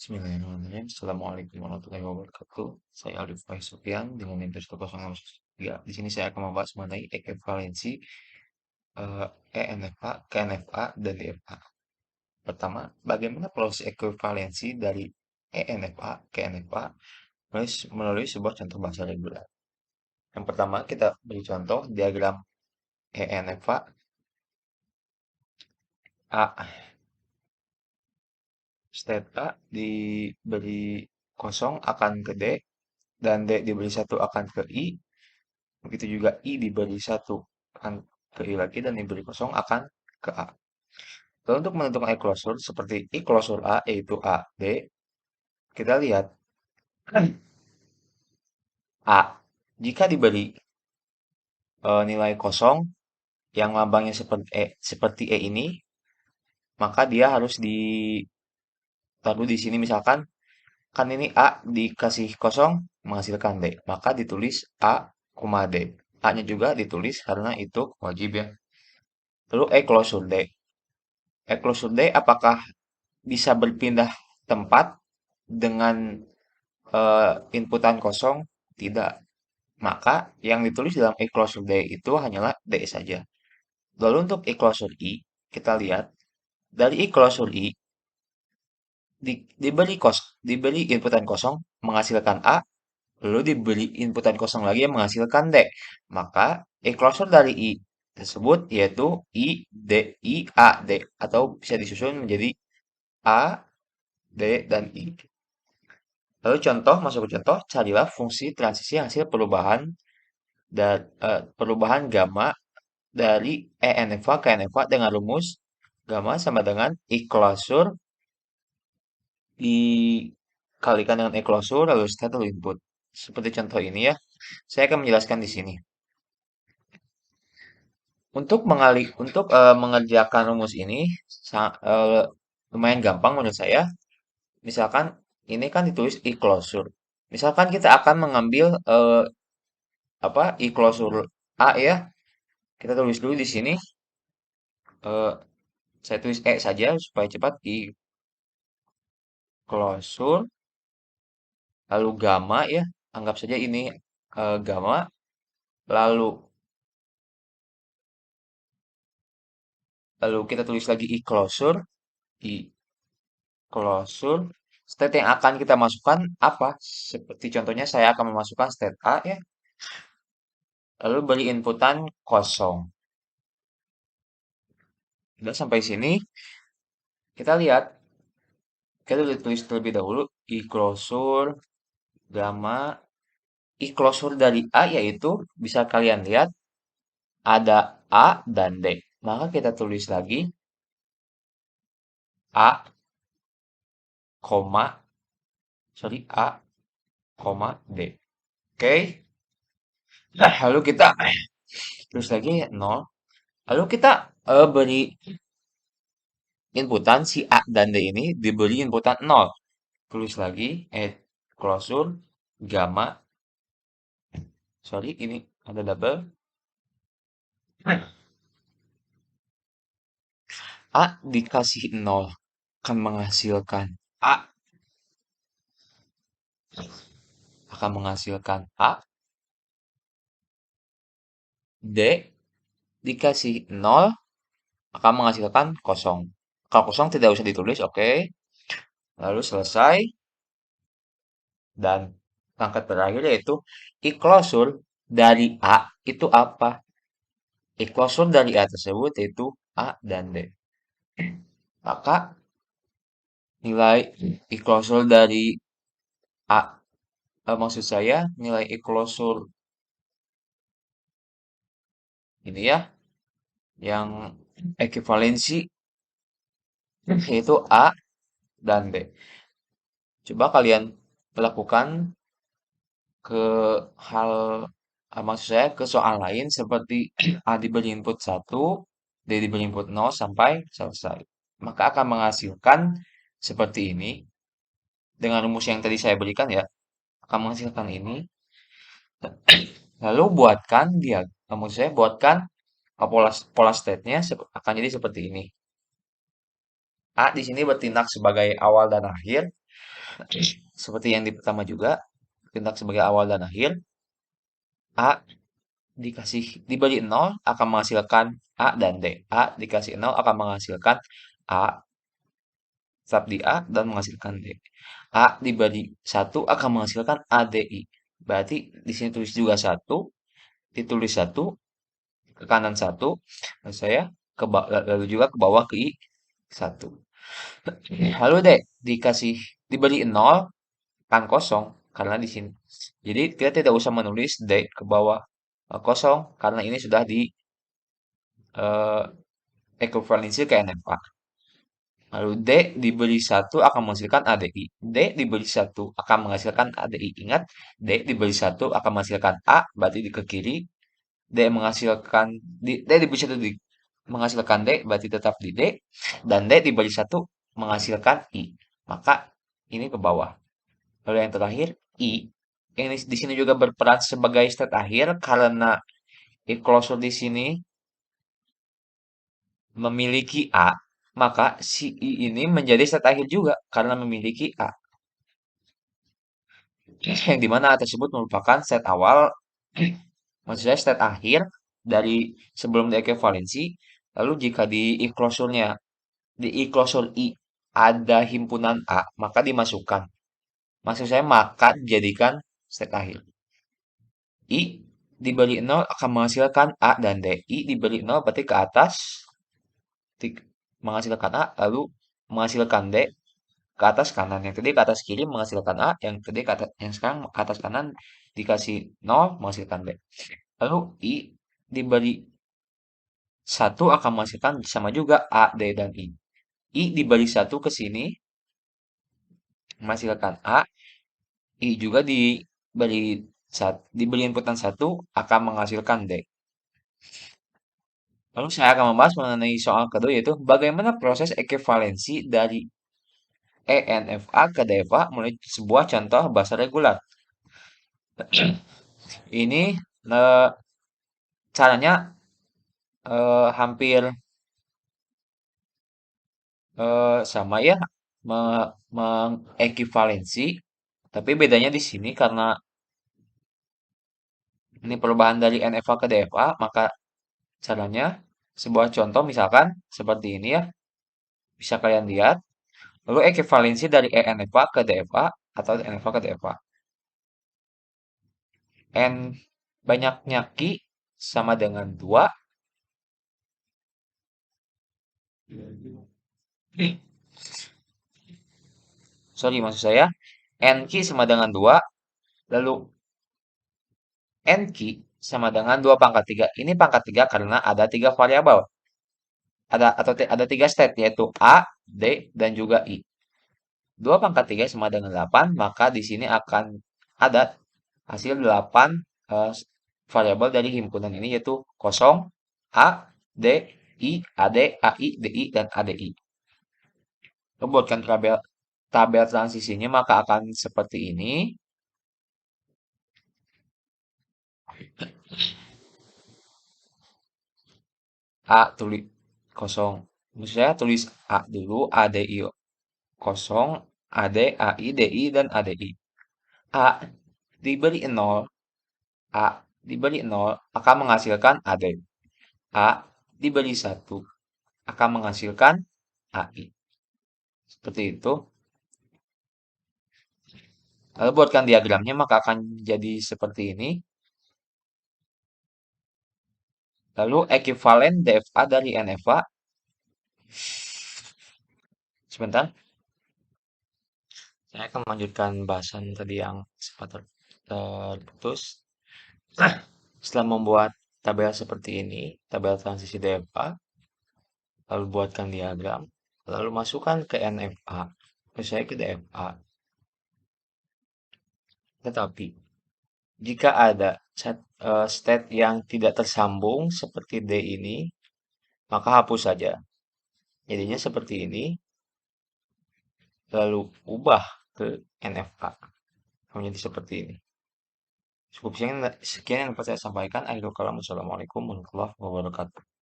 Bismillahirrahmanirrahim. Assalamualaikum warahmatullahi wabarakatuh. Saya Alif Faiz Sofyan dengan NIM 10613. Di sini saya akan membahas mengenai ekuivalensi ENFA, KNFA, dan DFA. Pertama, bagaimana proses ekuivalensi dari ENFA ke NFA melalui sebuah contoh bahasa reguler. Yang pertama, kita beri contoh diagram ENFA A. State A diberi kosong akan ke D, dan D diberi satu akan ke I. Begitu juga I diberi satu akan ke I lagi dan diberi kosong akan ke A. Lalu untuk menentukan eklosur seperti eklosur A yaitu A, D, kita lihat A jika diberi nilai kosong yang lambangnya seperti E ini, maka dia harus ditaruh di sini misalkan kan ini A dikasih kosong menghasilkan D, maka ditulis A, D. A-nya juga ditulis karena itu wajib ya. Lalu eklosur D. Eklosur D apakah bisa berpindah tempat dengan inputan kosong? Tidak. Maka yang ditulis dalam eklosur D itu hanyalah D saja. Lalu untuk eklosur I, kita lihat dari eklosur I diberi inputan kosong menghasilkan A, lalu diberi inputan kosong lagi yang menghasilkan D. Maka eklosur dari I tersebut yaitu I, D, I, A, D. Atau bisa disusun menjadi A, D, dan I. Lalu contoh, masuk ke contoh, carilah fungsi transisi hasil perubahan dan perubahan gamma dari ENFA ke NFA dengan rumus gamma sama dengan I klasur dikalikan dengan E klasur lalu state lalu input. Seperti contoh ini ya. Saya akan menjelaskan di sini. Untuk mengerjakan rumus ini lumayan gampang menurut saya. Misalkan ini kan ditulis I klasur. Misalkan kita akan mengambil I klasur A ya. Kita tulis dulu di sini. eh, saya tulis E saja supaya cepat. I klasur lalu gamma ya. Anggap saja ini gamma. Lalu lalu kita tulis lagi I klasur. I klasur. State yang akan kita masukkan apa? Seperti contohnya saya akan memasukkan state A ya. Lalu beri inputan kosong. Sudah sampai sini. Kita lihat. Kita tulis terlebih dahulu I klasur gamma. I klasur dari A yaitu bisa kalian lihat ada A dan D. Maka kita tulis lagi A, A, D. Oke. Nah, lalu kita terus lagi 0. Lalu kita beri inputan si A dan D ini diberi inputan 0. Tulis lagi klasur gamma. Sorry, ini ada double. A dikasih 0 akan menghasilkan A. D dikasih 0 akan menghasilkan kosong. Kalau kosong tidak usah ditulis, oke. Lalu selesai. Dan langkah terakhir yaitu iklosur dari A itu apa? Iklosur dari A tersebut yaitu A dan D. Maka nilai iklosur dari A, maksud saya nilai iklosur ini ya, yang ekivalensi yaitu A dan B. Coba kalian lakukan ke hal, maksud saya ke soal lain seperti A diberi input 1, D diberi input 0 sampai selesai. Maka akan menghasilkan seperti ini. Dengan rumus yang tadi saya berikan ya, akan menghasilkan ini. Lalu buatkan dia, maksud saya buatkan pola state-nya akan jadi seperti ini. A di sini bertindak sebagai awal dan akhir. Seperti yang di pertama juga, tindak sebagai awal dan akhir, A diberi nol akan menghasilkan A dan D. A dikasih nol akan menghasilkan A, tetap di A, dan menghasilkan D. A diberi satu akan menghasilkan ADI. Berarti di sini tulis juga satu, ditulis satu, ke kanan satu, dan saya lalu juga ke bawah ke I satu. Lalu D diberi nol kan kosong karena di sini. Jadi kita tidak usah menulis D ke bawah kosong karena ini sudah di eh, ekuivalensi ke NFA. Lalu D diberi satu akan menghasilkan ADI. D diberi satu akan menghasilkan ADI. Ingat, D diberi satu akan menghasilkan A, berarti di ke kiri. D menghasilkan D diberi satu menghasilkan D, berarti tetap di D. Dan D diberi satu menghasilkan I. Maka ini ke bawah. Lalu yang terakhir I. Yang di sini juga berperan sebagai state akhir karena closure di sini memiliki A, maka si I ini menjadi state akhir juga karena memiliki A. Yang dimana A tersebut merupakan state awal, maksud saya state akhir dari sebelum diekuivalensi. Lalu jika di closure-nya, di closure I ada himpunan A, maka dimasukkan. Maksud saya maka dijadikan state akhir. I diberi 0 akan menghasilkan A dan D. I diberi 0 berarti ke atas menghasilkan A, lalu menghasilkan D ke atas kanan. Yang tadi ke atas kiri menghasilkan A, yang tadi ke atas, yang sekarang ke atas kanan dikasih 0 menghasilkan D. Lalu I diberi 1 akan menghasilkan sama juga A, D, dan I. I diberi 1 ke sini menghasilkan A, I juga diberi inputan 1 akan menghasilkan D. Lalu saya akan membahas mengenai soal kedua yaitu bagaimana proses ekuivalensi dari ENFA ke DFA melalui sebuah contoh bahasa regular. Ini caranya hampir sama ya, mengekivalensi, tapi bedanya di sini karena ini perubahan dari NFA ke DFA, maka caranya sebuah contoh misalkan seperti ini ya, bisa kalian lihat. Lalu ekivalensi dari ENFA ke DFA atau NFA ke DFA. N banyaknya Ki sama dengan 2. Sorry, maksud saya N Ki sama dengan 2. Lalu N Ki sama dengan 2 pangkat 3. Ini pangkat 3 karena ada 3 variabel. Ada 3 state yaitu A, D, dan juga I. 2 pangkat 3 sama dengan 8, maka di sini akan ada hasil 8 variabel dari himpunan ini yaitu 0, A, D, I, AD, AI, DI, dan ADI. Buatkan tabel transisinya maka akan seperti ini. A tulis 0. Maksud saya tulis A dulu, ADI 0, AD, AI, DI, dan ADI. A diberi 0, A diberi 0 akan menghasilkan AD. A diberi 1 akan menghasilkan AI. Seperti itu. Lalu buatkan diagramnya maka akan jadi seperti ini. Lalu ekuivalen DFA dari NFA. Sebentar. Saya akan melanjutkan bahasan tadi yang sempat terputus. Setelah membuat tabel seperti ini, tabel transisi DFA, lalu buatkan diagram, lalu masukkan ke NFA, saya ke DFA. Tetapi, jika ada state yang tidak tersambung seperti D ini, maka hapus saja. Jadinya seperti ini, lalu ubah ke NFA. Menjadi seperti ini. Cukup sekian yang dapat saya sampaikan. Akhirul kalam. Wassalamualaikum warahmatullahi wabarakatuh.